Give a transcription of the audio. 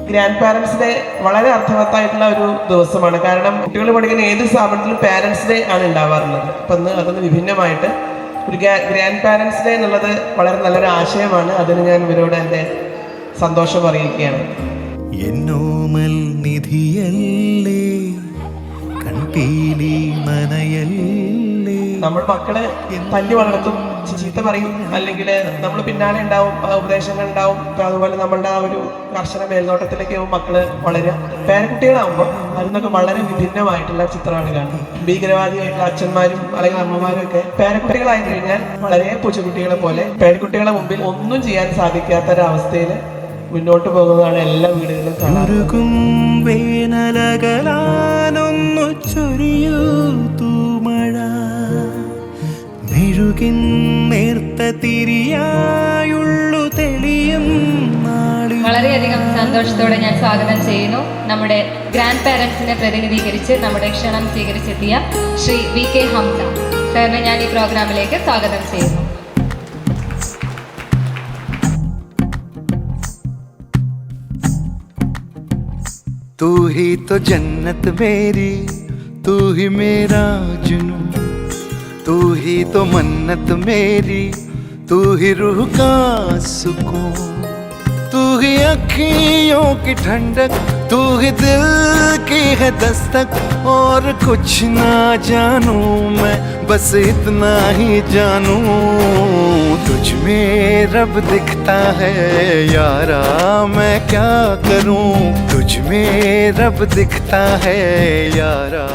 Grand parents day വളരെ അർത്ഥവത്തായിട്ടുള്ള ഒരു ദിവസമാണ്. കാരണം കുട്ടികൾ പഠിക്കുന്ന ഏത് സ്ഥാപനത്തിലും പാരൻസ് ഡേ ആണ് ഉണ്ടാവാറുള്ളത്. അപ്പം ഇന്ന് അതൊന്ന് വിഭിന്നമായിട്ട് ഒരു ഗ്രാൻഡ് പാരൻസ് ഡേ എന്നുള്ളത് വളരെ നല്ലൊരു ആശയമാണ്. അതിന് ഞാൻ ഇവരോട് എൻ്റെ സന്തോഷം അറിയിക്കുകയാണ്. എന്നോമൽ നിധിയല്ലേ കൺപീലി മനയല്ലേ. നമ്മൾ മക്കളെ തല്ലി വളർത്തും, ചീത്ത പറയും, അല്ലെങ്കിൽ നമ്മൾ പിന്നാലെ ഉണ്ടാവും, ഉപദേശങ്ങൾ ഉണ്ടാവും. അതുപോലെ നമ്മളുടെ ആ ഒരു കർശന മേൽനോട്ടത്തിലേക്ക് മക്കള് വളരുക. പേരക്കുട്ടികളാകുമ്പോൾ അതിനൊക്കെ വളരെ വിഭിന്നമായിട്ടുള്ള ചിത്രമാണ് കാണുന്നത്. ഭീകരവാദിയായിട്ടുള്ള അച്ഛന്മാരും അല്ലെങ്കിൽ അമ്മമാരും ഒക്കെ പേരക്കുട്ടികളായി കഴിഞ്ഞാൽ വളരെ പൂച്ചക്കുട്ടികളെ പോലെ പേരക്കുട്ടികളെ മുമ്പിൽ ഒന്നും ചെയ്യാൻ സാധിക്കാത്ത ഒരവസ്ഥയിൽ മുന്നോട്ട് പോകുന്നതാണ് എല്ലാ വീടുകളിലും കാണാറുള്ളത്. വളരെയധികം സന്തോഷത്തോടെ ഞാൻ സ്വാഗതം ചെയ്യുന്നു നമ്മുടെ ഗ്രാൻഡ് പാരൻസിനെ പ്രതിനിധീകരിച്ച് നമ്മുടെ ക്ഷണം സ്വീകരിച്ചെത്തിയ ശ്രീ VK ഹംസ സാറിനെ ഞാൻ ഈ പ്രോഗ്രാമിലേക്ക് സ്വാഗതം ചെയ്യുന്നു. तू ही तो जन्नत मेरी, तू ही मेरा जुनून, तू ही तो मन्नत मेरी, तू ही रूह का सुकून, तू ही अखियों की ठंडक, तू ही दिल की है दस्तक. और कुछ ना जानूं मैं, बस इतना ही जानूं तुझ में रब दिखता है यारा. मैं क्या करूं, तुझ में रब दिखता है यारा.